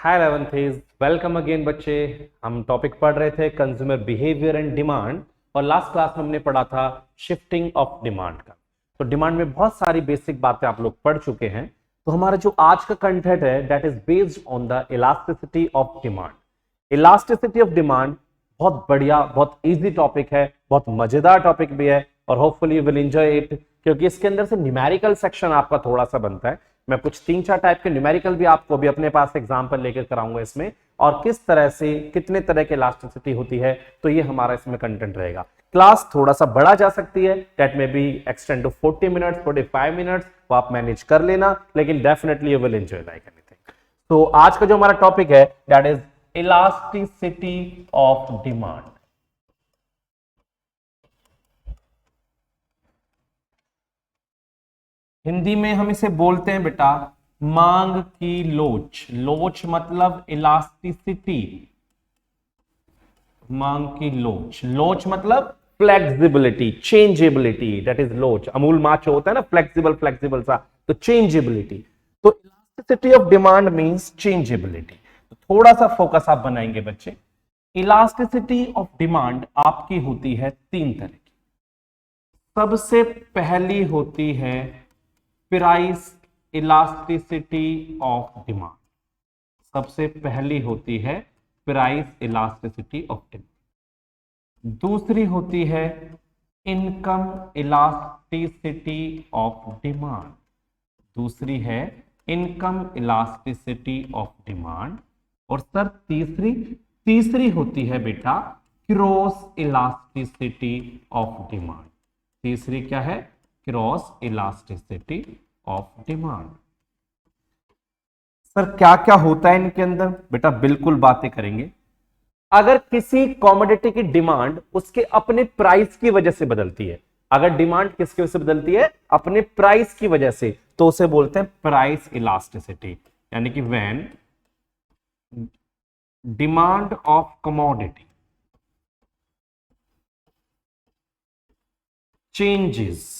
हाय 11th, welcome again बच्चे। हम topic पढ़ रहे थे कंज्यूमर बिहेवियर एंड डिमांड, और लास्ट क्लास में हमने पढ़ा था शिफ्टिंग ऑफ डिमांड का। तो डिमांड में बहुत सारी बेसिक बातें आप लोग पढ़ चुके हैं। तो हमारा जो आज का कंटेंट है that is based on the elasticity of demand. Elasticity of demand बहुत बढ़िया, बहुत इजी टॉपिक है, बहुत मजेदार टॉपिक भी है, और hopefully you will enjoy it, क्योंकि इसके अंदर से न्यूमेरिकल सेक्शन आपका थोड़ा सा बनता है। मैं कुछ 3-4 टाइप के न्यूमेरिकल भी आपको भी अपने पास एग्जांपल लेकर कराऊंगा इसमें, और किस तरह से कितने तरह के इलास्टिसिटी होती है। तो ये हमारा इसमें कंटेंट रहेगा। क्लास थोड़ा सा बढ़ा जा सकती है, that may be extend to 40 minutes 45 minutes, वो आप मैनेज कर लेना, लेकिन definitely you will enjoy like anything. तो आज का जो हमारा टॉपिक है that is elasticity of demand. Hindi में हम इसे बोलते हैं बेटा मांग की लोच। लोच मतलब इलास्टिसिटी, मांग की लोच। लोच मतलब फ्लेक्सिबिलिटी, चेंजेबिलिटी, दैट इज लोच। अमूल माच होता है ना, फ्लेक्सिबल फ्लेक्सिबल सा, तो चेंजेबिलिटी। तो elasticity of demand means changeability. तो थोड़ा सा फोकस आप बनाएंगे बच्चे। इलास्टिसिटी ऑफ डिमांड आपकी होती है 3 तरह की। सबसे पहली होती है प्राइस इलास्टिसिटी ऑफ डिमांड। सबसे पहली होती है प्राइस इलास्टिसिटी ऑफ डिमांड। दूसरी होती है इनकम इलास्टिसिटी ऑफ डिमांड। दूसरी है इनकम इलास्टिसिटी ऑफ डिमांड। और सर तीसरी होती है बेटा क्रॉस इलास्टिसिटी ऑफ डिमांड। तीसरी क्या है? Cross elasticity of demand. Sir क्या क्या होता है इनके अंदर? बेटा बिल्कुल बातें करेंगे। अगर किसी कॉमोडिटी की डिमांड उसके अपने प्राइस की वजह से बदलती है, अगर डिमांड किसकी वजह से बदलती है? अपने प्राइस की वजह से, तो उसे बोलते हैं प्राइस इलास्टिसिटी। यानी कि when demand of commodity changes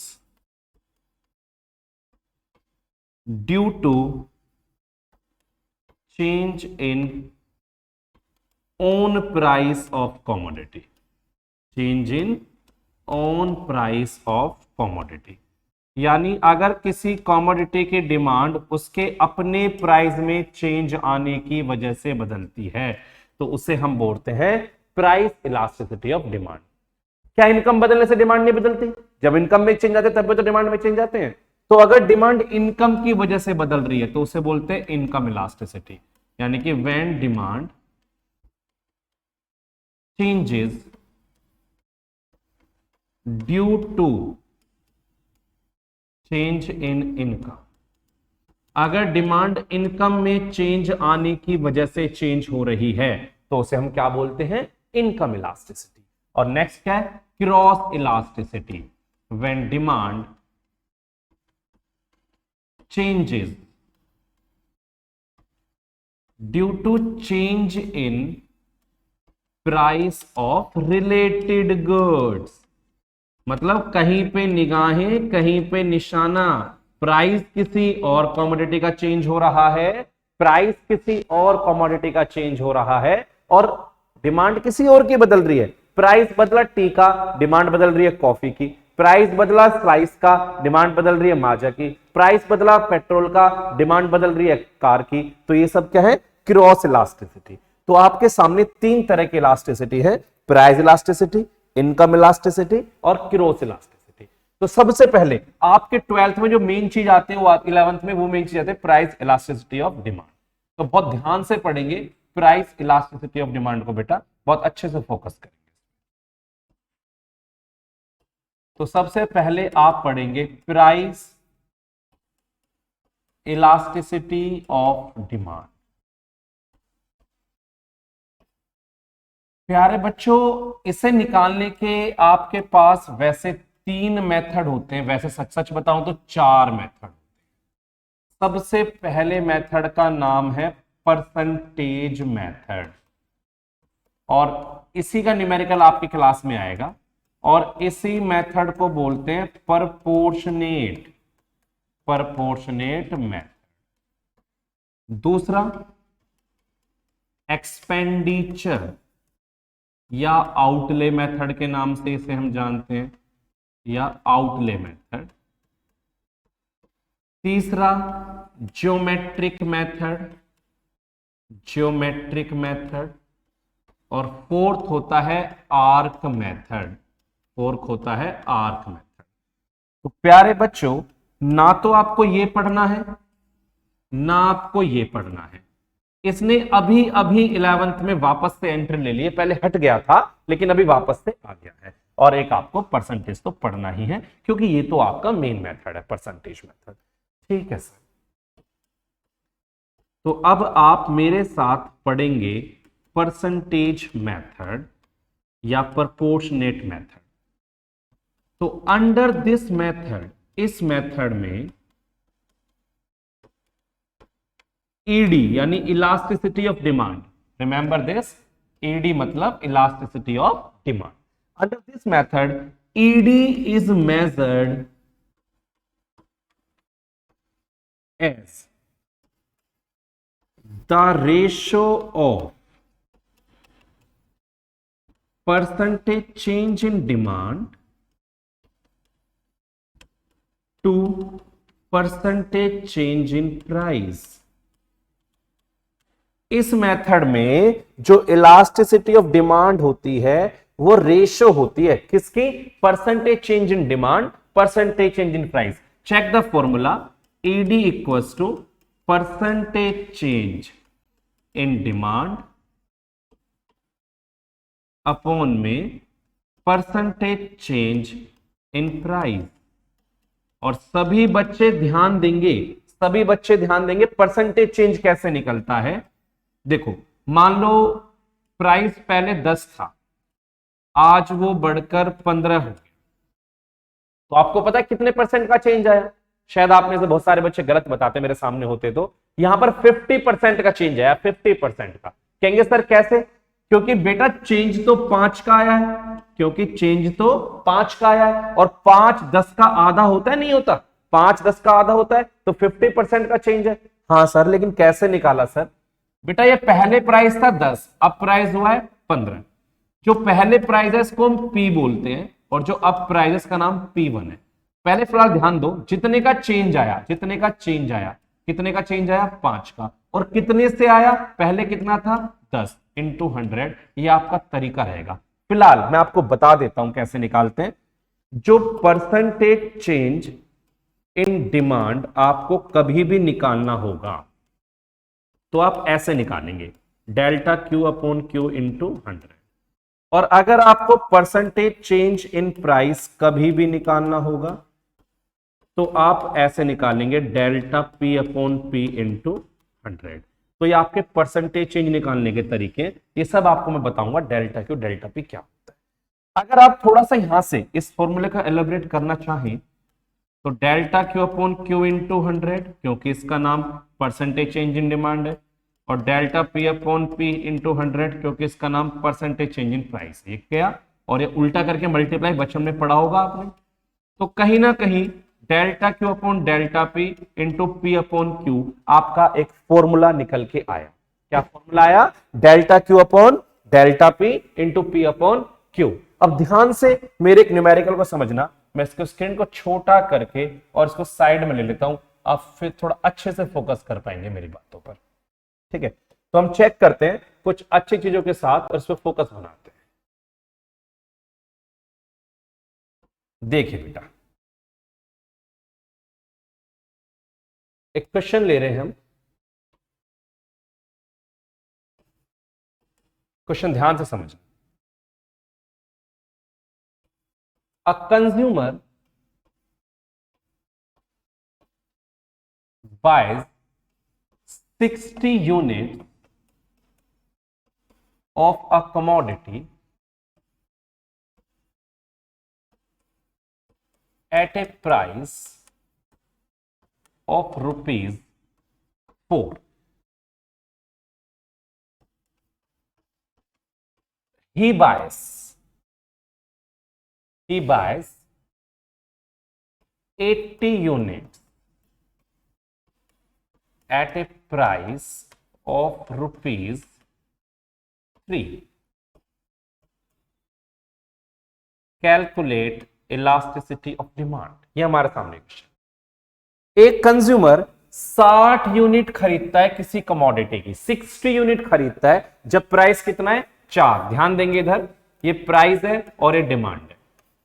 due to change in own price of commodity. Change in own price of commodity, यानी अगर किसी कमोडिटी की डिमांड उसके अपने प्राइस में चेंज आने की वजह से बदलती है, तो उसे हम बोलते हैं प्राइस इलास्टिसिटी ऑफ डिमांड। क्या इनकम बदलने से डिमांड नहीं बदलती? जब इनकम में चेंज आते हैं तब भी तो डिमांड में चेंज आते हैं। तो अगर डिमांड इनकम की वजह से बदल रही है तो उसे बोलते हैं इनकम इलास्टिसिटी। यानी कि when demand changes due to change in income. अगर डिमांड इनकम में चेंज आने की वजह से चेंज हो रही है तो उसे हम क्या बोलते हैं? Income elasticity. और नेक्स्ट क्या है? Cross elasticity. When demand changes due to change in price of related goods. मतलब कहीं पे निगाहें कहीं पे निशाना, प्राइस किसी और कमोडिटी का चेंज हो रहा है, प्राइस किसी और कमोडिटी का चेंज हो रहा है, और डिमांड किसी और की बदल रही है। प्राइस बदला टी का, डिमांड बदल रही है कॉफी की। प्राइस बदला स्लाइस का, डिमांड बदल रही है माजा की। प्राइस बदला पेट्रोल का, डिमांड बदल रही है कार की। तो ये सब क्या है? Cross elasticity. तो आपके सामने 3 तरह की इलास्टिसिटी है, प्राइस इलास्टिसिटी, इनकम इलास्टिसिटी और क्रॉस इलास्टिसिटी। तो सबसे पहले आपके 12th में जो मेन चीज आती है वो 11th में वो मेन चीज आती है प्राइस इलास्टिसिटी ऑफ डिमांड। तो बहुत ध्यान से पढ़ेंगे प्राइस इलास्टिसिटी ऑफ डिमांड को बेटा, बहुत अच्छे से फोकस करेंगे। तो सबसे पहले आप पढ़ेंगे प्राइस इलास्टिसिटी ऑफ डिमांड। प्यारे बच्चों, इसे निकालने के आपके पास वैसे 3 मेथड होते हैं, वैसे सच सच बताऊं तो 4 मेथड। सबसे पहले मेथड का नाम है परसेंटेज मेथड, और इसी का न्यूमेरिकल आपकी क्लास में आएगा, और इसी मेथड को बोलते हैं प्रोपोर्शनेट मेथड। दूसरा एक्सपेंडिचर या आउटले मेथड के नाम से इसे हम जानते हैं, या आउटले मेथड। तीसरा ज्योमेट्रिक मेथड, ज्योमेट्रिक मेथड। और फोर्थ होता है आर्क मेथड, फोर्थ होता है आर्क मेथड। तो प्यारे बच्चों, ना तो आपको ये पढ़ना है ना आपको ये पढ़ना है। इसने अभी अभी 11th में वापस से एंट्री ले लिए, पहले हट गया था लेकिन अभी वापस से आ गया है। और एक आपको परसेंटेज तो पढ़ना ही है क्योंकि ये तो आपका मेन मेथड है, परसेंटेज मेथड। ठीक है सर। तो अब आप मेरे साथ पढ़ेंगे परसेंटेज मेथड या प्रोपोर्शनेट मेथड। तो अंडर दिस मेथड, इस मेथड में ईडी यानी elasticity of demand, remember this, ED मतलब elasticity of demand. Under this method ED is measured as the ratio of percentage change in demand to percentage change in price। इस method में जो elasticity of demand होती है वो ratio होती है किसकी? Percentage change in demand, percentage change in price. Check the formula, ED equals to percentage change in demand upon में percentage change in price। और सभी बच्चे ध्यान देंगे, सभी बच्चे ध्यान देंगे परसेंटेज चेंज कैसे निकलता है। देखो, मान लो प्राइस पहले 10 था, आज वो बढ़कर 15 हो गया, तो आपको पता है कितने परसेंट का चेंज आया? शायद आप में से बहुत सारे बच्चे गलत बताते मेरे सामने होते, तो यहां पर 50% का चेंज आया, 50% का। कहेंगे सर कैसे? क्योंकि बेटा चेंज तो 5 का आया है, क्योंकि चेंज तो 5 का आया है, और 5 10 का आधा होता है, नहीं होता? 5 10 का आधा होता है, तो 50% का चेंज है। हाँ सर, लेकिन कैसे निकाला सर? बेटा ये पहले प्राइस था 10, अब प्राइस हुआ है 15। जो पहले प्राइस है इसको हम पी बोलते हैं, और जो अब प्राइस का नाम P1 है। पहले फिलहाल ध्यान दो, जितने का चेंज आया, जितने का चेंज आया, कितने का चेंज आया? 5 का। और कितने से आया? पहले कितना था? 10 इंटू 100। ये आपका तरीका रहेगा। फिलहाल मैं आपको बता देता हूं कैसे निकालते हैं। जो परसेंटेज चेंज इन डिमांड आपको कभी भी निकालना होगा तो आप ऐसे निकालेंगे, delta Q upon Q into 100। और अगर आपको परसेंटेज चेंज इन प्राइस कभी भी निकालना होगा तो आप ऐसे निकालेंगे, delta P upon P into 100। तो ये आपके परसेंटेज चेंज निकालने के तरीके, ये सब आपको मैं बताऊंगा, डेल्टा क्यू डेल्टा पी क्या होता है। अगर आप थोड़ा सा यहां से इस फॉर्मूले का एलिब्रेट करना चाहें तो delta Q upon Q into 100, क्योंकि इसका नाम परसेंटेज चेंज इन डिमांड है, और delta P upon P into 100, क्योंकि इसका नाम परसेंटेज चेंज इन प्राइस। ये क्या? और ये उल्टा करके मल्टीप्लाई बचपन में पढ़ा होगा आपने। तो कहीं ना कहीं delta Q upon delta P into P upon Q आपका एक फॉर्मूला निकल के आया। क्या फॉर्मूला आया? Delta Q upon delta P into P upon Q. अब ध्यान से मेरे एक न्यूमेरिकल को समझना, मैं इसको स्क्रीन को छोटा करके और इसको साइड में ले लेता हूं, आप फिर थोड़ा अच्छे से फोकस कर पाएंगे मेरी बातों पर। ठीक है, तो हम चेक करते हैं कुछ अच्छी चीजों के साथ और इस पर फोकस बनाते हैं। देखिए बेटा, एक क्वेश्चन ले रहे हैं हम, क्वेश्चन ध्यान से समझना। A consumer buys 60 units of a commodity at a price of rupees 4. He buys 80 units at a price of rupees 3 calculate elasticity of demand. ये हमारे सामने क्वेश्चन। एक कंज्यूमर 60 यूनिट खरीदता है किसी कमोडिटी की, 60 यूनिट खरीदता है जब प्राइस कितना है 4। ध्यान देंगे इधर, ये प्राइस है और ये डिमांड है।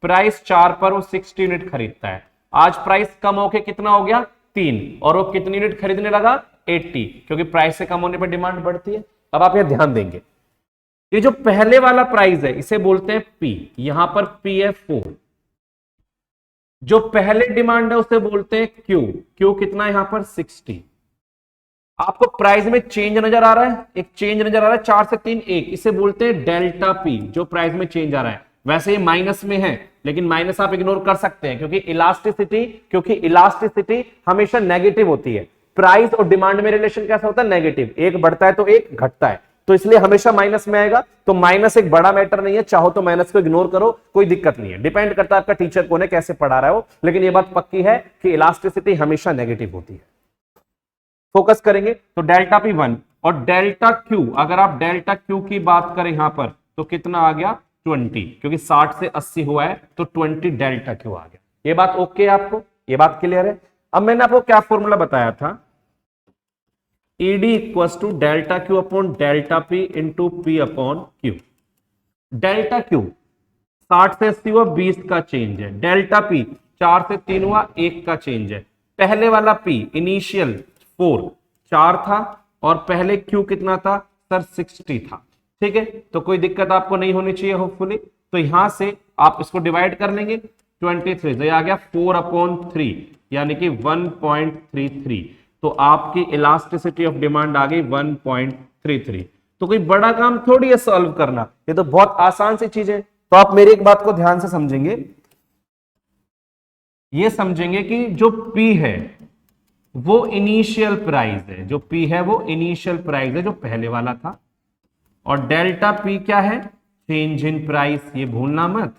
प्राइस 4 पर वो 60 यूनिट खरीदता है। आज प्राइस कम होके कितना हो गया 3, और वो कितनी यूनिट खरीदने लगा 80, क्योंकि प्राइस से कम होने पर डिमांड बढ़ती है। अब आप यहां ध्यान देंगे, ये जो पहले वाला प्राइस है इसे बोलते हैं P, यहां पर P है 4। जो पहले डिमांड है उसे बोलते हैं Q, Q कितना है यहां पर 60। आपको प्राइस में चेंज नजर आ रहा है, एक चेंज नजर आ रहा है 4 से 3 1, इसे बोलते हैं डेल्टा P, जो प्राइस में चेंज आ रहा है। वैसे ये माइनस में है, लेकिन माइनस आप इग्नोर कर सकते हैं क्योंकि इलास्टिसिटी हमेशा नेगेटिव होती है। प्राइस और डिमांड में रिलेशन कैसा होता है नेगेटिव, एक बढ़ता है तो एक घटता है, तो इसलिए हमेशा माइनस में आएगा। तो माइनस एक बड़ा मैटर नहीं है, चाहो तो माइनस को इग्नोर करो, कोई दिक्कत नहीं है। डिपेंड करता है आपका टीचर कौन है, कैसे पढ़ा रहा है वो, लेकिन ये बात पक्की है कि इलास्टिसिटी हमेशा नेगेटिव होती है। फोकस करेंगे तो डेल्टा P 1 और डेल्टा Q, अगर आप डेल्टा Q की बात करें यहां पर तो कितना आ गया 20, क्योंकि 60 से 80 हुआ है तो 20 डेल्टा Q आ गया। ये बात ओके है आपको, ये बात क्लियर है। अब मैंने आपको क्या फॉर्मूला बताया था, ED equals to delta Q upon delta P into P upon Q। Delta Q 60 से 80 हुआ 20 का चेंज है, डेल्टा P 4 से 3 हुआ 1 का चेंज है। पहले वाला P इनिशियल 4 था और पहले Q कितना था सर 60 था। ठीक है, तो कोई दिक्कत आपको नहीं होनी चाहिए होपफुली। तो यहां से आप इसको डिवाइड कर लेंगे 23, तो ये आ गया 4 अपॉन 3 यानी कि 1.33। तो आपकी इलास्टिसिटी ऑफ डिमांड आ गई 1.33। तो कोई बड़ा काम थोड़ी है सॉल्व करना, ये तो बहुत आसान सी चीज है। तो आप मेरी एक बात को ध्यान से समझेंगे, ये समझेंगे कि जो P है वो इनिशियल प्राइस है, जो P है वो इनिशियल प्राइस है जो पहले वाला था, और डेल्टा P क्या है चेंज इन प्राइस, ये भूलना मत।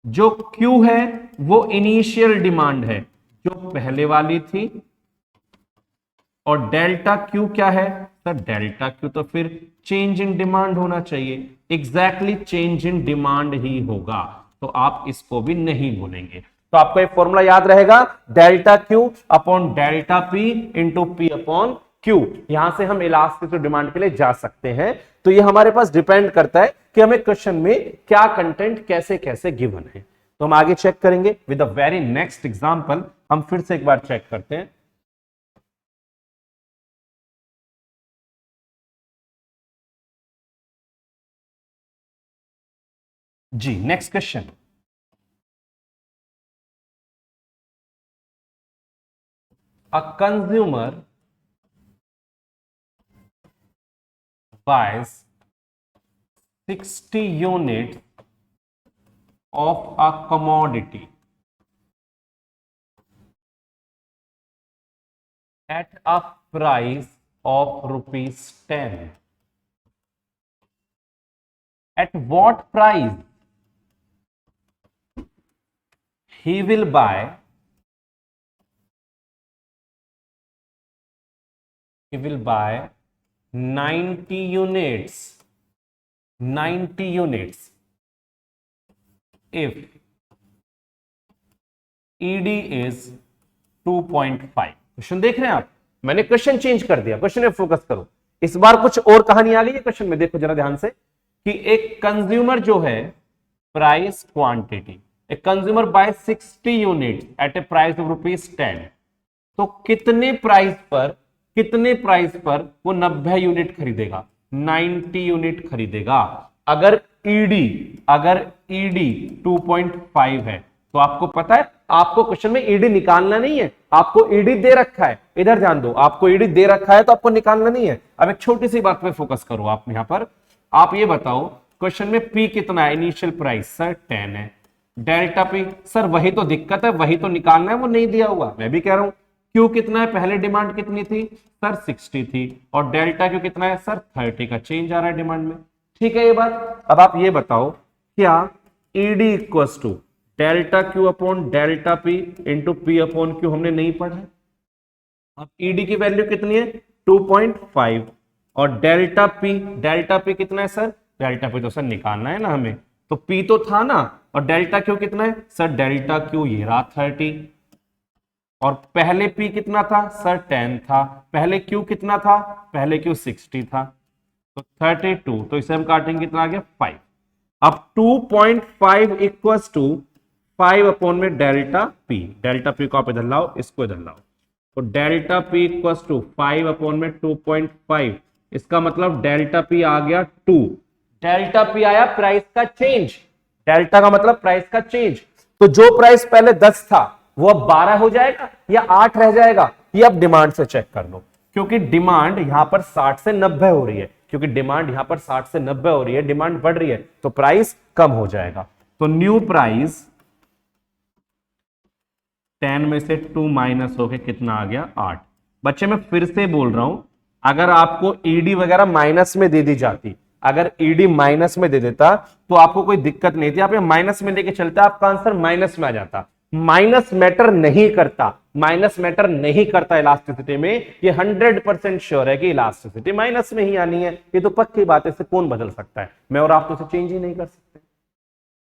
जो Q है वो इनिशियल डिमांड है जो पहले वाली थी, और डेल्टा Q क्या है सर डेल्टा Q तो फिर चेंज इन डिमांड होना चाहिए, एग्जैक्टली चेंज इन डिमांड ही होगा। तो आप इसको भी नहीं भूलेंगे। तो आपको एक फॉर्मूला याद रहेगा, delta Q upon delta P into P upon Q। यहां से हम इलास्टिसिटी डिमांड के लिए जा सकते हैं। तो ये हमारे पास डिपेंड करता है कि हमें क्वेश्चन में क्या कंटेंट कैसे कैसे गिवन है। तो हम आगे चेक करेंगे with the very next example. हम फिर से एक बार चेक करते हैं। जी next question, a consumer buys 60 units of a commodity at a price of ₹10. At what price he will buy 90 units if ED is 2.5। Question देख रहे हैं आप, मैंने क्वेश्चन चेंज कर दिया, क्वेश्चन में फोकस करो। इस बार कुछ और कहानी आ गई है क्वेश्चन में, देखो जरा ध्यान से कि एक कंज्यूमर जो है प्राइस क्वांटिटी, एक consumer buy 60 unit at a price of ₹10। तो कितने प्राइस पर वो 90 यूनिट खरीदेगा, 90 यूनिट खरीदेगा। अगर ईडी 2.5 है तो आपको पता है, आपको क्वेश्चन में ईडी निकालना नहीं है, आपको ईडी दे रखा है। इधर ध्यान दो, आपको ईडी दे रखा है तो आपको निकालना नहीं है। अब एक छोटी सी बात पे फोकस करो आप यहां पर। आप ये बताओ क्वेश्चन में पी कितना है, इनिशियल प्राइस सर 10 है। डेल्टा पी सर वही तो दिक्कत है, वही तो निकालना है, वो नहीं दिया हुआ। मैं भी कह रहा हूं क्यू कितना है, पहले डिमांड कितनी थी सर 60 थी, और डेल्टा क्यू कितना है सर 30 का चेंज आ रहा है डिमांड में। ठीक है ये बात। अब आप ये बताओ क्या ED equals to delta Q upon delta P into P upon Q हमने नहीं पढ़ा है। अब ईडी की वैल्यू कितनी है 2.5, और डेल्टा पी कितना है सर? डेल्टा पी तो सर निकालना है ना हमें, तो पी तो था ना, और डेल्टा क्यू कितना है सर? डेल्टा क्यू ये रहा 30, और पहले पी कितना था सर? 10 था। पहले क्यू कितना था? पहले क्यू 60 था, तो 32, तो इसे हम काटेंगे, कितना आ गया? 5। अब 2.5 इक्वल्स टू 5 अपॉन में डेल्टा पी को आप इधर लाओ, इसको इधर लाओ, तो delta P equals to 5 upon में 2.5, इसका मतलब डेल्टा पी आ गया 2। डेल्टा पी आया प्राइस का चेंज, डेल्टा का मतलब प्राइस का चेंज। तो जो प्राइस पहले 10 था वो अब 12 हो जाएगा या 8 रह जाएगा, ये आप डिमांड से चेक कर लो, क्योंकि डिमांड यहां पर 60 से 90 हो रही है, क्योंकि डिमांड यहां पर 60 से 90 हो रही है, डिमांड बढ़ रही है, तो प्राइस कम हो जाएगा। तो न्यू प्राइस 10 में से 2 माइनस होके कितना आ गया? 8। बच्चे मैं फिर से बोल रहा हूं, अगर आपको ईडी वगैरह माइनस में दे दी जाती, अगर ईडी माइनस में दे देता तो आपको कोई दिक्कत नहीं थी, आप ये माइनस में लेके चलते, आपका आंसर माइनस में आ जाता। माइनस मैटर नहीं करता, माइनस मैटर नहीं करता इलास्टिसिटी में, ये 100% श्योर है कि इलास्टिसिटी माइनस में ही आनी है, ये तो पक्की बात है, इसे कौन बदल सकता है? मैं और आप तो इसे चेंज ही नहीं कर सकते।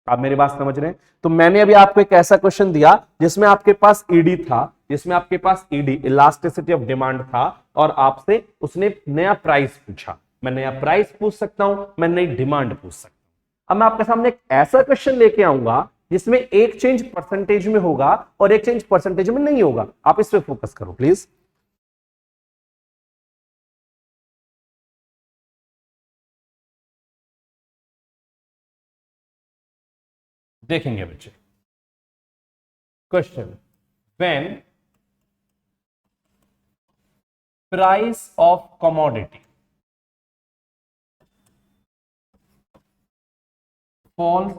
आप मेरी बात समझ रहे हैं? तो मैंने अभी आपको एक ऐसा क्वेश्चन दिया जिसमें आपके पास ईडी था, जिसमें आपके पास ईडी इलास्टिसिटी ऑफ डिमांड था, और आपसे उसने नया प्राइस पूछा। मैं नया प्राइस पूछ सकता हूं, मैं नई डिमांड पूछ सकता हूं। अब मैं आपके सामने एक ऐसा क्वेश्चन लेके आऊंगा जिसमें एक चेंज परसेंटेज में होगा और एक चेंज परसेंटेज में नहीं होगा। आप इस पे फोकस करो प्लीज। देखेंगे बच्चे question, when price of commodity falls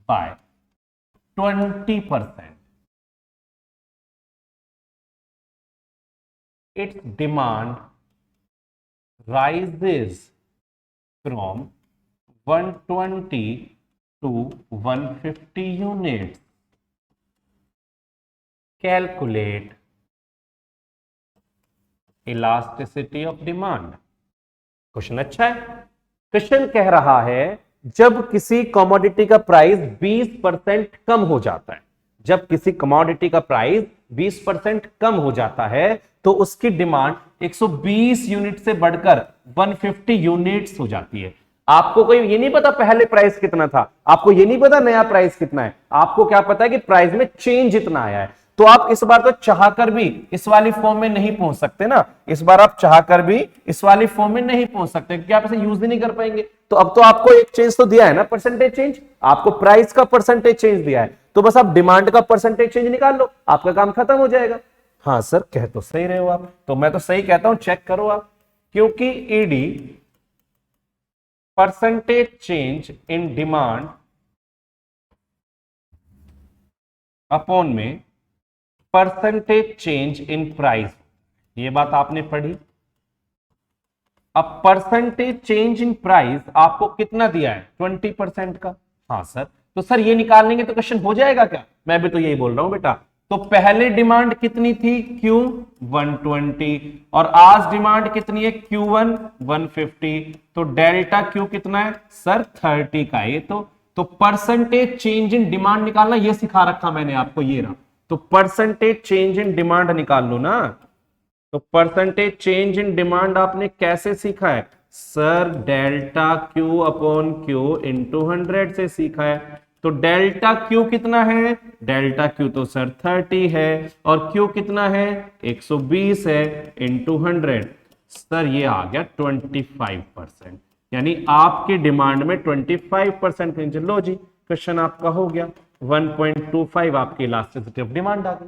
by 20%, its demand rises from 120 to 150 units. Calculate elasticity of demand. Question अच्छा है। क्वेश्चन कह रहा है जब किसी कमोडिटी का प्राइस 20% कम हो जाता है, जब किसी कमोडिटी का प्राइस 20% कम हो जाता है तो उसकी डिमांड 120 यूनिट से बढ़कर 150 यूनिट्स हो जाती है। आपको कोई ये नहीं पता पहले प्राइस कितना था, आपको ये नहीं पता नया प्राइस कितना है, आपको क्या पता है कि प्राइस में चेंज इतना आया है। तो आप इस बार तो चाहकर भी इस वाली फॉर्म में नहीं पहुंच सकते ना, इस बार आप चाहकर भी इस वाली फॉर्म में नहीं पहुंच सकते क्योंकि आप इसे यूज ही नहीं कर पाएंगे। तो अब तो आपको एक चेंज तो दिया है ना, परसेंटेज चेंज, आपको प्राइस का परसेंटेज चेंज दिया है, तो बस आप डिमांड का परसेंटेज चेंज निकाल लो, आपका काम खत्म हो जाएगा। हाँ सर कह तो सही रहे हो आप, तो मैं तो सही कहता हूं, चेक करो आप, क्योंकि ED percentage change in demand upon में परसेंटेज चेंज इन प्राइस, ये बात आपने पढ़ी। अब परसेंटेज चेंज इन प्राइस आपको कितना दिया है? 20% का। हाँ सर, तो सर ये निकाल लेंगे तो क्वेश्चन हो जाएगा क्या? मैं भी तो यही बोल रहा हूं बेटा। तो पहले डिमांड कितनी थी? Q 120, और आज डिमांड कितनी है? Q1 150, तो डेल्टा Q कितना है सर? 30 का। ये तो परसेंटेज चेंज इन डिमांड निकालना ये सिखा रखा मैंने आपको, ये रहा। तो परसेंटेज चेंज इन डिमांड निकाल लो ना। तो परसेंटेज चेंज इन डिमांड आपने कैसे सीखा है sir? Delta Q upon Q into 100 से सीखा है। तो डेल्टा Q कितना है? डेल्टा Q तो सर 30 है, और Q कितना है? 120 है, इंटू 100, सर ये आ गया 25%, यानी आपकी डिमांड में 25% रेंज। लो जी, क्वेश्चन आपका हो गया। 1.25 आपकी इलास्टिसिटी ऑफ डिमांड आ गई।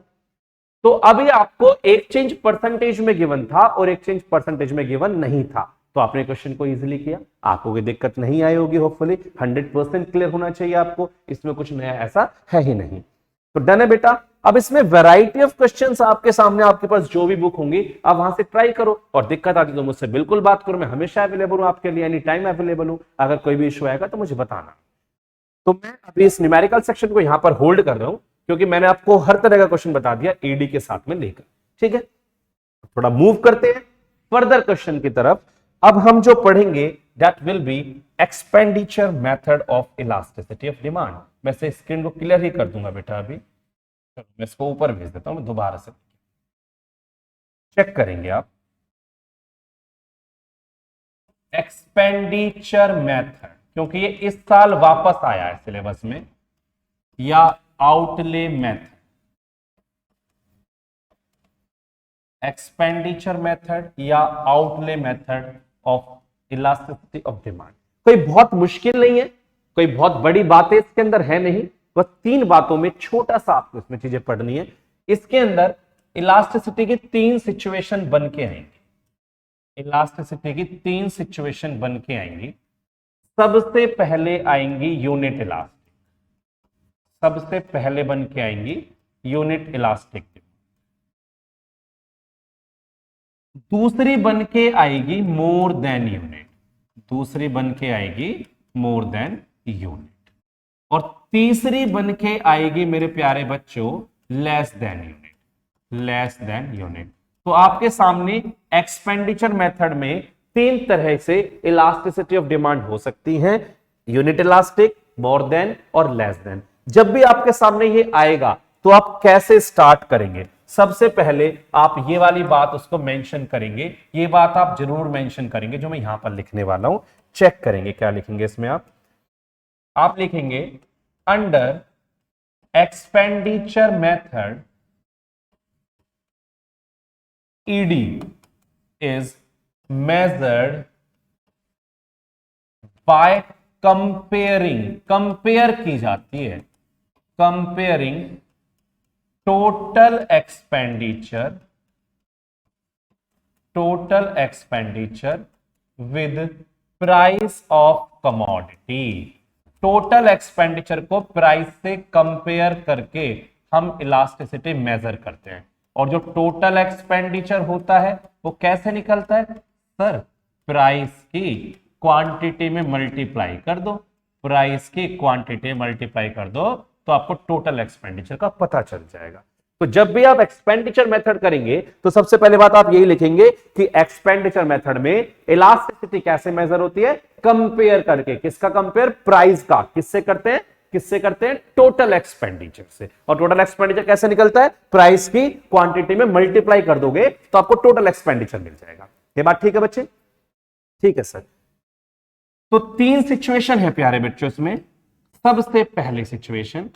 तो अभी आपको एक चेंज परसेंटेज में गिवन था और एक चेंज परसेंटेज में गिवन नहीं था, तो आपने क्वेश्चन को इजीली किया, आपको कोई दिक्कत नहीं आई होगी। होपफुली 100% क्लियर होना चाहिए आपको, इसमें कुछ नया ऐसा है ही नहीं। तो डन है बेटा। अब इसमें वैरायटी ऑफ क्वेश्चंस आपके सामने, आपके पास जो भी बुक होंगी आप वहां से ट्राई करो, और दिक्कत आती तो मुझसे बिल्कुल बात करो, मैं हमेशा अवेलेबल हूं आपके लिए, एनी टाइम अवेलेबल हूं। अगर कोई भी इशू आएगा तो मुझे बताना। तो मैं अभी इस न्यूमेरिकल सेक्शन को यहां पर होल्ड कर रहा हूं क्योंकि मैंने आपको हर तरह का क्वेश्चन बता दिया ईडी के साथ में लेकर, ठीक है। थोड़ा मूव करते हैं, फर्दर क्वेश्चन की तरफ अब हम जो पढ़ेंगे that will be expenditure method of elasticity of demand. मैं से स्क्रीन को क्लियर ही कर दूंगा बेटा अभी। चलो मैं इसको ऊपर भेज देता हूं, दोबारा से चेक करेंगे आप। एक्सपेंडिचर मेथड, क्योंकि ये इस साल वापस आया है सिलेबस में, या आउटले मेथड। एक्सपेंडिचर मेथड या outlay method of elasticity of demand. कोई बहुत मुश्किल नहीं है, कोई बहुत बड़ी बातें इसके अंदर है नहीं, बस 3 बातों में छोटा सा आपको इसमें चीजें पढ़नी है। इसके अंदर इलास्टिसिटी की 3 सिचुएशन बन के आएंगी। इलास्टिसिटी की 3 सिचुएशन बन के आएंगी। सबसे पहले आएंगी यूनिट इलास्टिक, सबसे पहले बन के आएंगी यूनिट इलास्टिक। दूसरी बन के आएगी मोर देन यूनिट, दूसरी बन के आएगी मोर देन यूनिट। और तीसरी बन के आएगी मेरे प्यारे बच्चों less than unit, less than unit. तो आपके सामने एक्सपेंडिचर मेथड में 3 तरह से इलास्टिसिटी ऑफ डिमांड हो सकती है, यूनिट इलास्टिक, मोर देन और लेस देन। जब भी आपके सामने ये आएगा तो आप कैसे स्टार्ट करेंगे? सबसे पहले आप ये वाली बात उसको मेंशन करेंगे, ये बात आप जरूर मेंशन करेंगे जो मैं यहां पर लिखने वाला हूं। चेक करेंगे क्या लिखेंगे इसमें। आप लिखेंगे under expenditure method ED is measured by comparing, compare की जाती है, comparing total expenditure with price of commodity. Total expenditure को प्राइस से कंपेयर करके हम इलास्टिसिटी मेजर करते हैं। और जो टोटल एक्सपेंडिचर होता है वो कैसे निकलता है सर? प्राइस की क्वांटिटी में मल्टीप्लाई कर दो, प्राइस की क्वांटिटी मल्टीप्लाई कर दो तो आपको टोटल एक्सपेंडिचर का पता चल जाएगा। तो जब भी आप एक्सपेंडिचर मेथड करेंगे तो सबसे पहले बात आप यही लिखेंगे कि एक्सपेंडिचर मेथड में इलास्टिसिटी कैसे मेजर होती है? कंपेयर करके। किसका कंपेयर? प्राइस का। किससे करते हैं? किससे करते हैं? टोटल एक्सपेंडिचर से। और टोटल एक्सपेंडिचर कैसे निकलता है? प्राइस की क्वांटिटी में मल्टीप्लाई कर दोगे तो आपको टोटल एक्सपेंडिचर मिल जाएगा। ये बात ठीक है बच्चे? ठीक है सर। तो 3 सिचुएशन है प्यारे बच्चों इसमें। सबसे पहली situation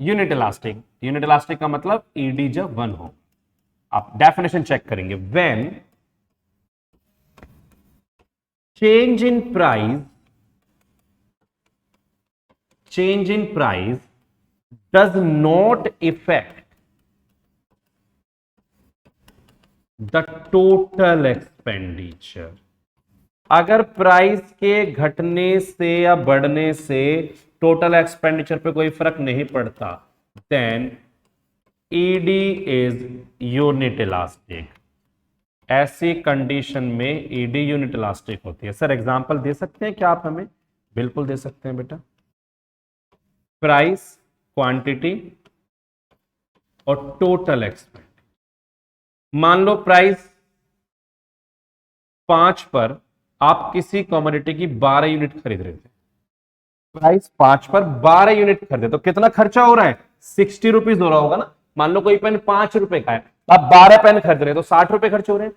unit elastic. Unit elastic का मतलब ईडी जब 1 हो। आप डेफिनेशन चेक करेंगे, when change in price does not effect the total expenditure. अगर प्राइस के घटने से या बढ़ने से टोटल एक्सपेंडिचर पे कोई फर्क नहीं पड़ता, then ED is unit elastic. ऐसी कंडीशन में ईडी यूनिट इलास्टिक होती है। सर एग्जांपल दे सकते हैं क्या आप हमें? बिल्कुल दे सकते हैं बेटा। प्राइस, क्वांटिटी और टोटल एक्सपेंडिचर। मान लो प्राइस 5 पर आप किसी कमोडिटी की 12 यूनिट खरीद रहे थे। प्राइस 5 पर 12 यूनिट खरीदे तो कितना खर्चा हो रहा है? 60 रुपीज हो रहा होगा ना। मान लो कोई पेन 5 रुपए का है, आप 12 पेन खरीद रहे तो 60 रुपए खर्च हो रहे हैं।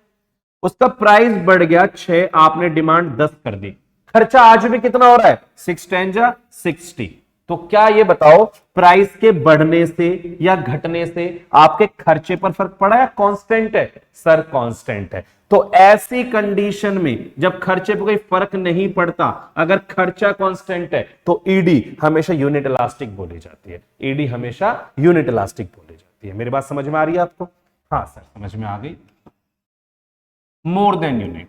उसका प्राइस बढ़ गया 6, आपने डिमांड 10 कर दी, खर्चा आज भी कितना हो रहा है? 6 10 जा 60। तो क्या ये बताओ प्राइस के बढ़ने से या घटने से आपके खर्चे पर फर्क पड़ा या कांस्टेंट है? सर कांस्टेंट है। तो ऐसी कंडीशन में जब खर्चे पर कोई फर्क नहीं पड़ता, अगर खर्चा कांस्टेंट है तो ईडी हमेशा यूनिट इलास्टिक बोली जाती है। ईडी हमेशा यूनिट इलास्टिक बोली जाती है। मेरी बात समझ में आ रही है आपको? हाँ सर समझ में आ गई। More than unit,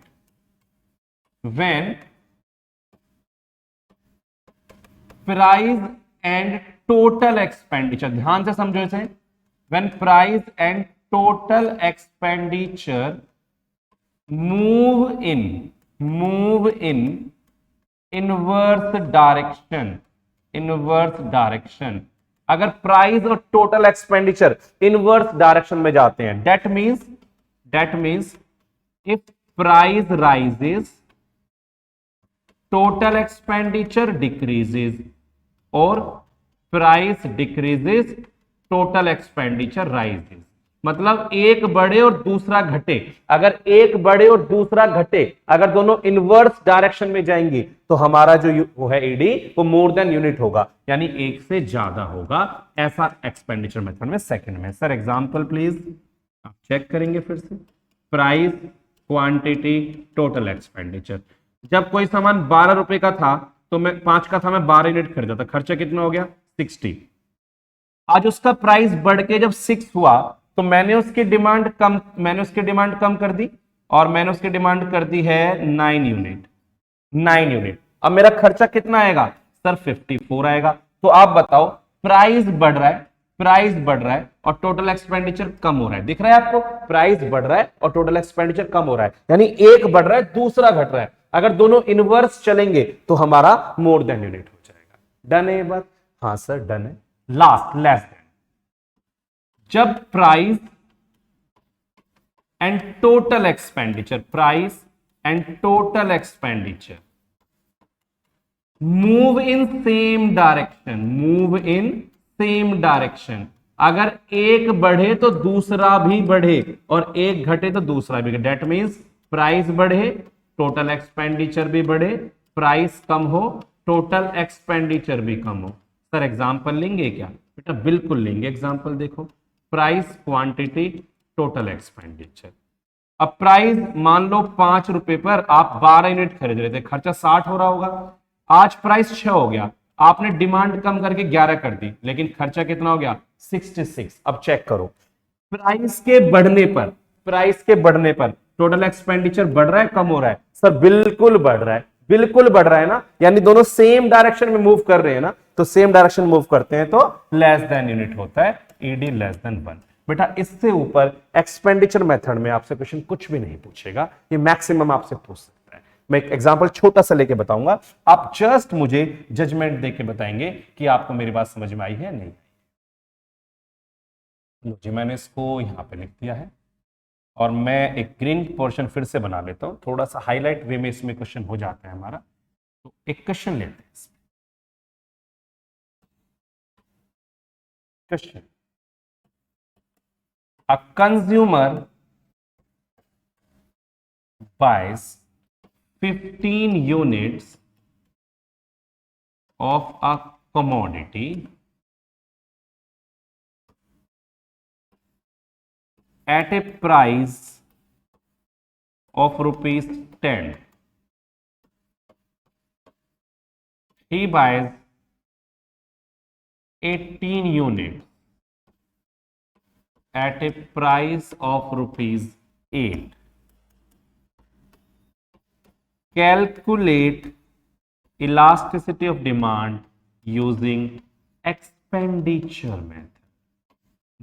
when price and total expenditure, ध्यान से समझो इसे, when price and total expenditure move in inverse direction. अगर प्राइस और टोटल एक्सपेंडिचर इनवर्स डायरेक्शन में जाते हैं, that means That means if price rises, total expenditure decreases, और price decreases, total expenditure rises. मतलब एक बढ़े और दूसरा घटे, अगर एक बढ़े और दूसरा घटे, अगर दोनों इनवर्स डायरेक्शन में जाएंगे तो हमारा जो वो है ईडी वो मोर देन यूनिट होगा, यानी एक से ज्यादा होगा, ऐसा एक्सपेंडिचर मेथड में सेकंड में। सर एग्जांपल प्लीज, आप चेक करेंगे फिर से। Price, quantity, total expenditure. जब कोई सामान 12 रुपए का था तो मैं 5 का था, मैं 12 यूनिट खरीदा था, खर्चा कितना हो गया 60। आज उसका प्राइस बढ़ के जब 6 हुआ तो मैंने उसकी डिमांड कम कर दी, और मैंने उसकी डिमांड कर दी है 9 यूनिट। अब मेरा खर्चा कितना आएगा सर 54 आएगा। तो आप बताओ, प्राइस बढ़ रहा है और टोटल एक्सपेंडिचर कम हो रहा है, दिख रहा है आपको? प्राइस बढ़ रहा है और टोटल एक्सपेंडिचर कम हो रहा है, यानी एक बढ़ रहा है दूसरा घट रहा है। अगर दोनों इनवर्स चलेंगे तो हमारा मोर देन यूनिट हो जाएगा। डन है ये बात? हाँ सर डन है। Last, less than. जब price and total expenditure, price and total expenditure move in same direction, अगर एक बढ़े तो दूसरा भी बढ़े और एक घटे तो दूसरा भी घटे। दैट मींस प्राइस बढ़े, टोटल एक्सपेंडिचर भी बढ़े, प्राइस कम हो, टोटल एक्सपेंडिचर भी कम हो। सर एग्जांपल लेंगे क्या? बेटा बिल्कुल लेंगे एग्जांपल। देखो, प्राइस, क्वांटिटी, टोटल एक्सपेंडिचर। अब प्राइस मान लो 5 रुपए पर आप 12 यूनिट खरीद रहे थे, खर्चा 60 हो रहा होगा। आज प्राइस 6 हो गया, आपने डिमांड कम करके 11 कर दी, लेकिन खर्चा कितना हो गया 66। अब चेक करो, प्राइस के बढ़ने पर टोटल एक्सपेंडिचर बढ़ रहा है कम हो रहा है? सर बिल्कुल बढ़ रहा है ना, यानी दोनों सेम डायरेक्शन में मूव कर रहे हैं ना, तो सेम डायरेक्शन मूव करते हैं तो लेस देन यूनिट होता है, ईडी लेस देन 1। बेटा इससे ऊपर एक्सपेंडिचर मेथड में आपसे क्वेश्चन कुछ भी नहीं पूछेगा, ये मैक्सिमम आपसे पूछ सकता है। मैं एक एग्जांपल छोटा सा लेके बताऊंगा, आप जस्ट मुझे जजमेंट देके बताएंगे कि आपको मेरी बात समझ में आई है या नहीं। जी मैंने इसको यहां पे लिख दिया है, और मैं एक ग्रीन पोर्शन फिर से बना लेता हूं, थोड़ा सा हाईलाइट वे में इसमें क्वेश्चन हो जाता है हमारा। तो एक क्वेश्चन लेते हैं। Question, a consumer buys 15 units of a commodity at a price of ₹10. He buys 18 units at a price of ₹8. Calculate elasticity of demand using expenditure method.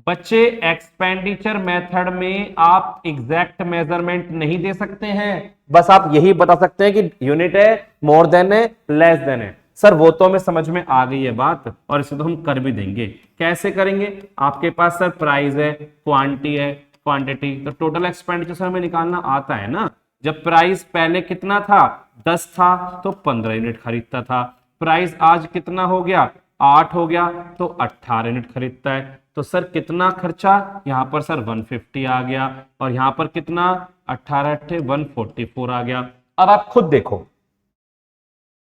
बच्चे एक्सपेंडिचर मेथड में आप एग्जैक्ट मेजरमेंट नहीं दे सकते हैं, बस आप यही बता सकते हैं कि यूनिट है, मोर देन है, लेस देन है। सर वो तो हमें समझ में आ गई है बात, और इसे तो हम कर भी देंगे। कैसे करेंगे? आपके पास सर प्राइस है, क्वांटिटी, तो टोटल एक्सपेंडिचर सर हमें निकालना आता है ना। जब प्राइस पहले कितना था 10 था तो 15 यूनिट खरीदता था, प्राइस आज कितना हो गया 8 हो गया तो 18 यूनिट खरीदता है। तो सर कितना खर्चा यहां पर सर 150 आ गया, और यहां पर कितना 18 8 144 आ गया। अब आप खुद देखो,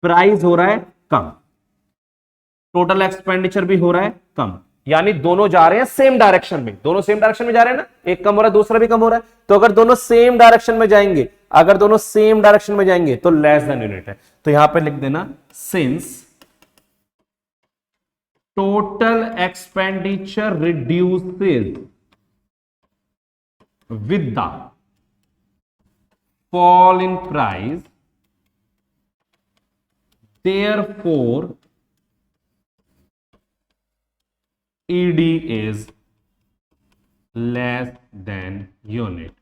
प्राइस हो रहा है कम, टोटल एक्सपेंडिचर भी हो रहा है कम, यानी दोनों जा रहे हैं सेम डायरेक्शन में, दोनों सेम डायरेक्शन में जा रहे हैं ना, एक कम हो रहा है दूसरा भी कम हो रहा है। तो अगर दोनों सेम डायरेक्शन में जाएंगे, तो लेस देन यूनिट है। तो यहां पे लिख देना, since total expenditure reduces with the fall in price, therefore ED is less than unit।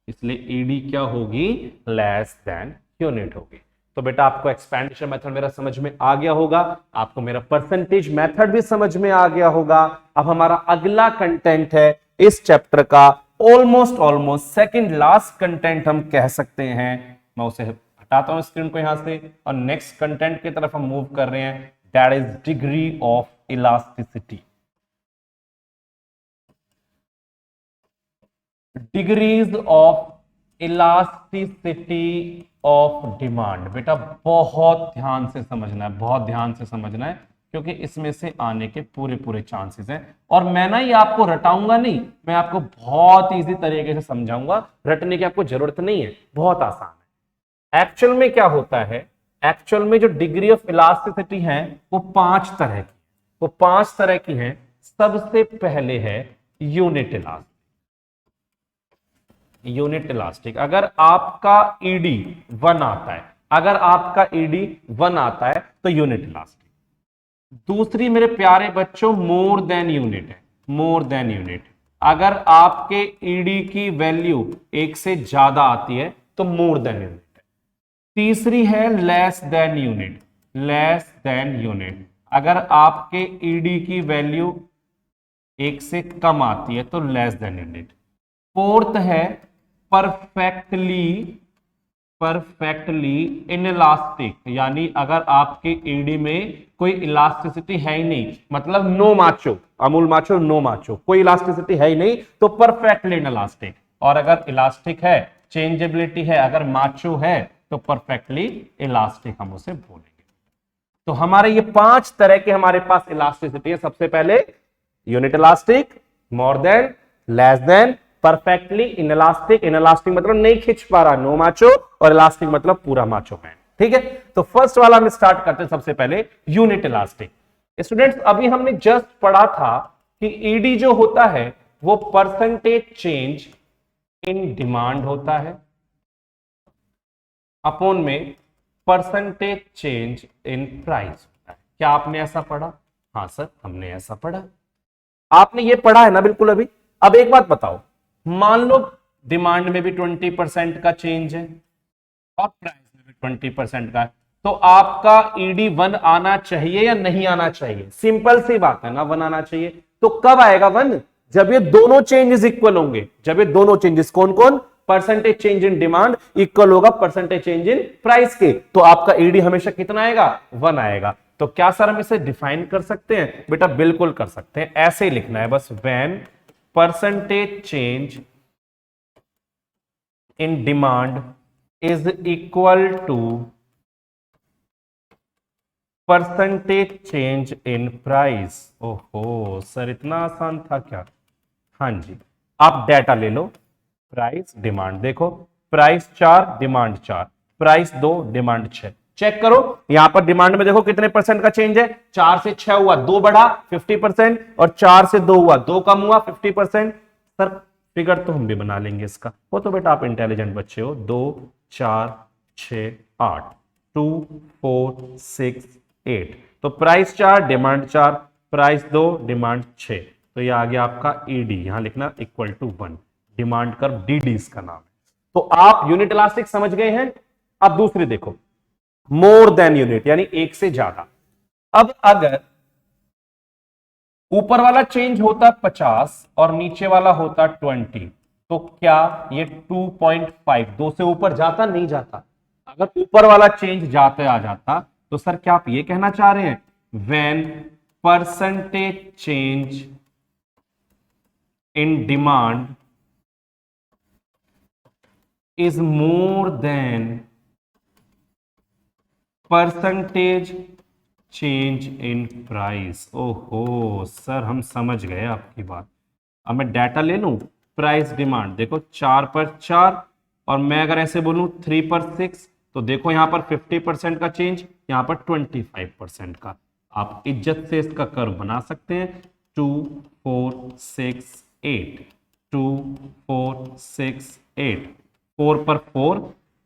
इसलिए ED क्या होगी? less than unit होगी। तो बेटा आपको एक्सपेंडिचर मेथड मेरा समझ में आ गया होगा, आपको मेरा परसेंटेज मेथड भी समझ में आ गया होगा। अब हमारा अगला कंटेंट है इस चैप्टर का almost almost second last content हम कह सकते हैं। मैं उसे हटाता हूं स्क्रीन को यहां से और नेक्स्ट कंटेंट की तरफ हम मूव कर रहे हैं, that is degree of elasticity. Degrees of elasticity of demand. बेटा बहुत ध्यान से समझना है, बहुत ध्यान से समझना है, क्योंकि इसमें से आने के पूरे पूरे चांसेस हैं। और मैं ना ये आपको रटाऊंगा नहीं, मैं आपको बहुत इजी तरीके से समझाऊंगा, रटने की आपको जरूरत नहीं है, बहुत आसान है। एक्चुअल में क्या होता है, एक्चुअल में जो डिग्री ऑफ इलास्टिसिटी है वो 5 तरह की, वो 5 तरह की है। सबसे पहले है यूनिट इलास्टिक। यूनिट इलास्टिक, अगर आपका ईडी 1 आता है, अगर आपका ईडी 1 आता है तो यूनिट इलास्टिक। दूसरी मेरे प्यारे बच्चों मोर देन यूनिट है, मोर देन यूनिट। अगर आपके ईडी की वैल्यू 1 से ज्यादा आती है तो मोर देन यूनिट है। तीसरी है less than unit, less than unit. अगर आपके ईडी की वैल्यू 1 से कम आती है तो लेस देन यूनिट। फोर्थ है परफेक्टली, परफेक्टली इनइलास्टिक, यानी अगर आपके ईडी में कोई इलास्टिसिटी है ही नहीं, मतलब no macho, Amul macho no macho, कोई इलास्टिसिटी है ही नहीं तो परफेक्टली इनइलास्टिक। और अगर इलास्टिक है, चेंजेबिलिटी है, अगर माचो है तो परफेक्टली इलास्टिक हम उसे बोलेंगे। तो हमारे ये 5 तरह के हमारे पास इलास्टिसिटी है। सबसे पहले unit elastic, more than, less than, perfectly inelastic. Inelastic मतलब नहीं खिंच पा रहा, नो माचो, और इलास्टिक मतलब पूरा माचो मैन। ठीक है, तो फर्स्ट वाला हम स्टार्ट करते हैं सबसे पहले यूनिट इलास्टिक। स्टूडेंट्स अभी हमने जस्ट पढ़ा था कि ईडी जो होता है वो परसेंटेज चेंज इन डिमांड होता है अपॉन में परसेंटेज चेंज इन प्राइस होता है। क्या आपने ऐसा पढ़ा? हाँ सर हमने ऐसा पढ़ा। आपने ये पढ़ा है ना बिल्कुल अभी। अब एक बात बताओ, मान लो डिमांड में भी 20% का चेंज है और प्राइस में भी 20% का है, तो आपका ईडी 1 आना चाहिए या नहीं आना चाहिए? सिंपल सी बात है ना, 1 आना चाहिए। तो कब आएगा 1? जब ये दोनों चेंजेस इक्वल होंगे। जब ये दोनों चेंजेस कौन कौन? Percentage change in demand equal होगा परसेंटेज चेंज इन प्राइस के, तो आपका ईडी हमेशा कितना आएगा? 1 आएगा। तो क्या सर हम इसे डिफाइन कर सकते हैं? बेटा बिल्कुल कर सकते हैं, ऐसे ही लिखना है बस, when percentage change in demand is equal to percentage change in price. ओहो सर इतना आसान था क्या? हाँ जी, आप डेटा ले लो, प्राइस डिमांड, देखो price 4 demand 4, price 2 demand 6। Check करो यहां पर डिमांड में देखो कितने परसेंट का चेंज है। 4 से 6 हुआ 2 बढ़ा 50%, और 4 से 2 हुआ 2 कम हुआ 50%। सर फिगर तो हम भी बना लेंगे इसका, वो तो बेटा आप इंटेलिजेंट बच्चे हो। 2 4 6 8, 2 4 6 8, तो प्राइस 4 डिमांड 4, प्राइस 2 डिमांड 6, तो ये आ गया आपका ईडी, यहां लिखना equal to 1। Demand curve DD इसका नाम है। तो आप यूनिट इलास्टिक समझ गए हैं। अब दूसरी देखो, मोर देन यूनिट यानी 1 से ज्यादा। अब अगर ऊपर वाला चेंज होता 50 और नीचे वाला होता 20, तो क्या ये 2.5 2 से ऊपर जाता? नहीं जाता। अगर ऊपर वाला चेंज जाते आ जाता तो सर क्या आप ये कहना चाह रहे हैं, when percentage change in demand is more than percentage change in price? ओहो सर हम समझ गए आपकी बात। अब मैं डाटा ले लूं, प्राइस डिमांड देखो 4 पर 4, और मैं अगर ऐसे बोलूं 3 पर 6, तो देखो यहां पर 50% का चेंज, यहां पर 25% का। आप इज्जत से इसका कर्व बना सकते हैं, 2 4 6 8, 2 4 6 8, 4 पर 4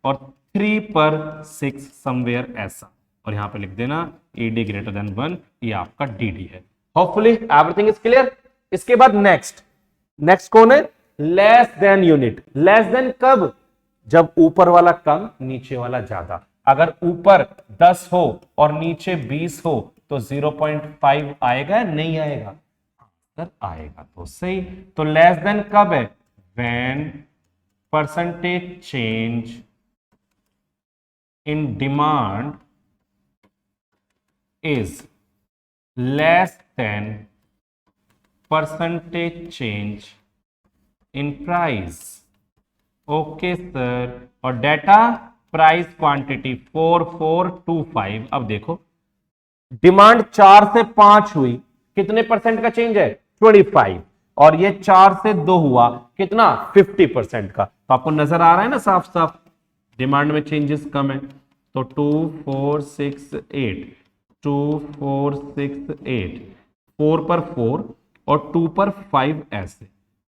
और 3 पर 6 समवेयर ऐसा, और यहां पे लिख देना ईडी ग्रेटर देन 1, ये आपका डीडी है। Hopefully everything is clear. इसके बाद नेक्स्ट कौन है? Less than unit. Less than कब? जब ऊपर वाला कम नीचे वाला ज्यादा। अगर ऊपर 10 हो और नीचे 20 हो तो 0.5 आएगा या नहीं आएगा? सर आएगा, तो सही। तो लेस देन कब है? when percentage change in demand is less than percentage change in price. Okay sir, और डेटा प्राइस क्वांटिटी 4425। अब देखो डिमांड 4 से 5 हुई, कितने परसेंट का चेंज है? 25। और ये 4 से 2 हुआ, कितना? 50% का। तो आपको नजर आ रहा है ना साफ साफ डिमांड में चेंजेस कम है। तो 2468, 2468, 4 पर 4 और 2 पर 5 ऐसे।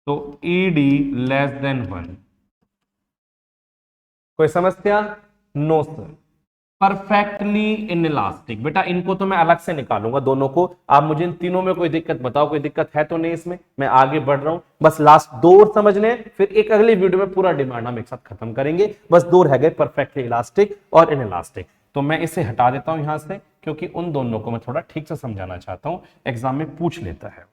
तो ईडी लेस देन 1। कोई समस्या? No sir. परफेक्टली इनइलास्टिक, बेटा इनको तो मैं अलग से निकालूंगा दोनों को। आप मुझे इन तीनों में कोई दिक्कत बताओ, कोई दिक्कत है तो नहीं इसमें? मैं आगे बढ़ रहा हूं, बस लास्ट 2 और समझने, फिर एक अगली वीडियो में पूरा डिमांड हम एक साथ खत्म करेंगे। बस 2 रह गए, परफेक्टली इलास्टिक और इनइलास्टिक। तो मैं इसे हटा देता हूं यहां से, क्योंकि उन दोनों को मैं थोड़ा ठीक से समझाना चाहता हूं, एग्जाम में पूछ लेता है।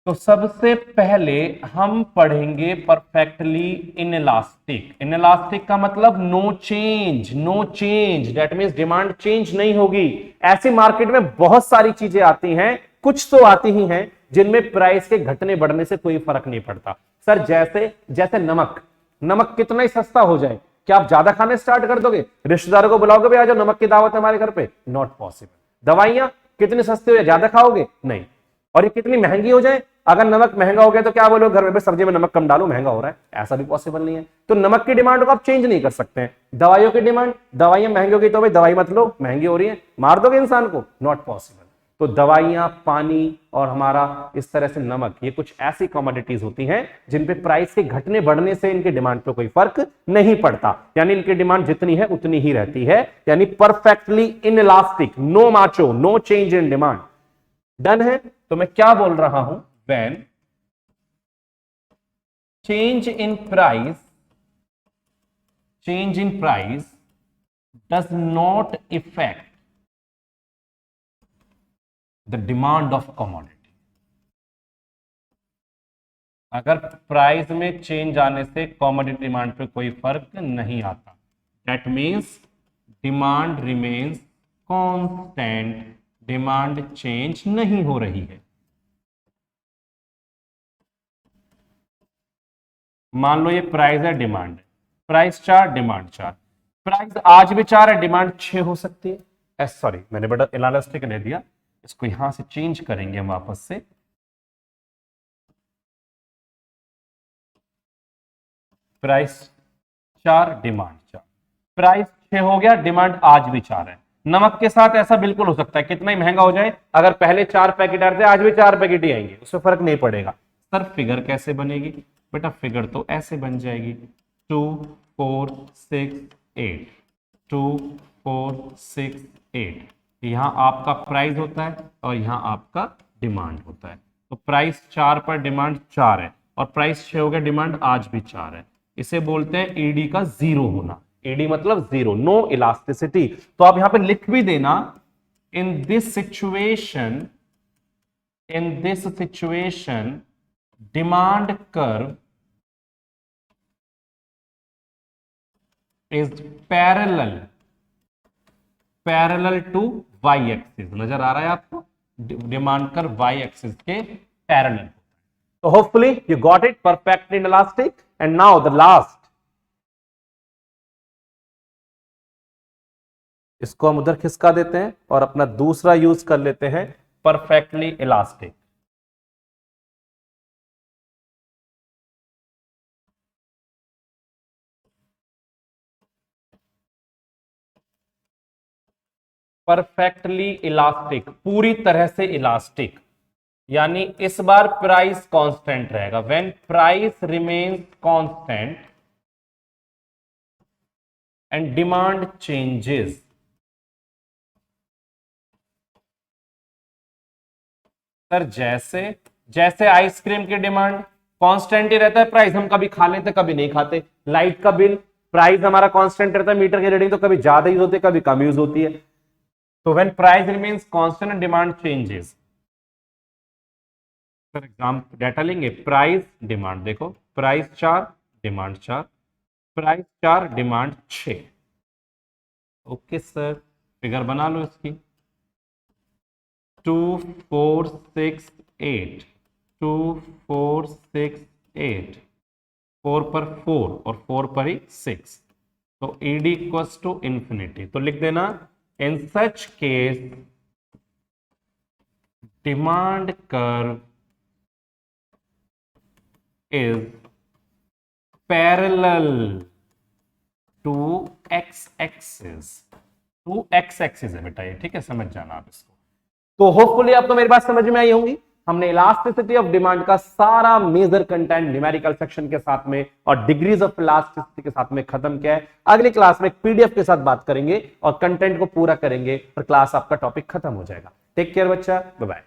तो सबसे पहले हम पढ़ेंगे परफेक्टली इनइलास्टिक। इनइलास्टिक का मतलब no change, no change, that means demand change नहीं होगी। ऐसी मार्केट में बहुत सारी चीजें आती हैं, कुछ तो आती ही हैं जिनमें प्राइस के घटने बढ़ने से कोई फर्क नहीं पड़ता। सर जैसे जैसे नमक, नमक कितना ही सस्ता हो जाए, क्या आप ज्यादा खाने स्टार्ट कर दोगे? रिश्तेदारों को बुलाओगे, भाई आ जाओ नमक की दावत है हमारे घर पे? Not possible. दवाइयां कितनी सस्ती हो जाए, ज्यादा खाओगे? नहीं। और ये कितनी महंगी हो जाए, अगर नमक महंगा हो गया तो क्या बोलो घर में, सब्जी में नमक कम डालो, महंगा हो रहा है, ऐसा भी पॉसिबल नहीं है। तो नमक की डिमांड को आप चेंज नहीं कर सकते हैं। दवाइयों की डिमांड, दवाइयां महंगी हो गई तो भाई दवाई मत लो, महंगी हो रही है, मार दोगे इंसान को? Not possible. तो दवाइयां, पानी और हमारा इस तरह से नमक, ये कुछ ऐसी कमोडिटीज होती हैं जिन पे प्राइस के घटने बढ़ने से इनकी डिमांड पे कोई फर्क नहीं पड़ता, यानी इनकी डिमांड जितनी है उतनी ही रहती है, यानी perfectly inelastic, no macho, no change in demand. Done है? तो मैं क्या बोल रहा हूं, when change in price does not affect the demand of commodity। अगर प्राइस में चेंज आने से कॉमोडिटी डिमांड पे कोई फर्क नहीं आता, that means demand remains constant, demand change नहीं हो रही है। मान लो ये प्राइस है, डिमांड है, प्राइस 4, डिमांड 4, प्राइस आज भी 4 है, डिमांड 6 हो सकती है। सॉरी मैंने बड़ा इलास्टिक ले दिया, इसको यहां से चेंज करेंगे हम वापस से। प्राइस 4, डिमांड 4, प्राइस 6 हो गया, डिमांड आज भी 4 है। नमक के साथ ऐसा बिल्कुल हो सकता है, कितना ही महंगा हो जाए, अगर पहले 4 पैकेट आते आज भी 4 पैकेट ही आएंगे, उससे फर्क नहीं पड़ेगा। सर फिगर कैसे बनेगी? बेटा फिगर तो ऐसे बन जाएगी, 2 4 6 8, 2 4 6 8। यहां आपका प्राइस होता है और यहां आपका डिमांड होता है। तो प्राइस 4 पर डिमांड 4 है और प्राइस 6 हो गया, डिमांड आज भी 4 है। इसे बोलते हैं ईडी का जीरो होना। ईडी मतलब जीरो, नो इलास्टिसिटी। तो आप यहां पे लिख भी देना, in this situation demand curve is parallel to Y axis. नजर आ रहा है आपको? डिमांड कर्व वाई एक्सिस के पैरेलल। तो hopefully you got it, perfectly elastic. And now the last, इसको हम उधर खिसका देते हैं और अपना दूसरा यूज कर लेते हैं, परफेक्टली इलास्टिक। परफेक्टली इलास्टिक, पूरी तरह से इलास्टिक, यानी इस बार प्राइस कांस्टेंट रहेगा। When price remains constant and demand changes. Sir जैसे जैसे आइसक्रीम की डिमांड कांस्टेंट ही रहता है, प्राइस हम कभी खा लेते कभी नहीं खाते। लाइट का बिल, प्राइस हमारा कांस्टेंट रहता है, मीटर की रीडिंग तो कभी ज्यादा यूज होती है कभी कम यूज होती है। तो when price remains constant and demand changes, for example data लेंगे, प्राइस डिमांड, देखो price 4 demand 4, price 4 demand 6। Okay sir, figure बना लो इसकी। 2 4 6 8, 2 4 6 8, 4 पर 4 और 4 पर ही 6, तो ed इक्वल्स टू इंफिनिटी। तो लिख देना, in such case demand curve is parallel to x-axis, to x-axis है बेटा ये, ठीक है, समझ जाना आप इसको। तो होपफुली आपको मेरी बात समझ में आई होंगी। हमने इलास्टिसिटी ऑफ डिमांड का सारा मेजर कंटेंट न्यूमेरिकल सेक्शन के साथ में और डिग्रीज ऑफ इलास्टिसिटी के साथ में खत्म किया है। अगली क्लास में एक पीडीएफ के साथ बात करेंगे और कंटेंट को पूरा करेंगे और क्लास आपका टॉपिक खत्म हो जाएगा। टेक केयर बच्चा, बाय बाय।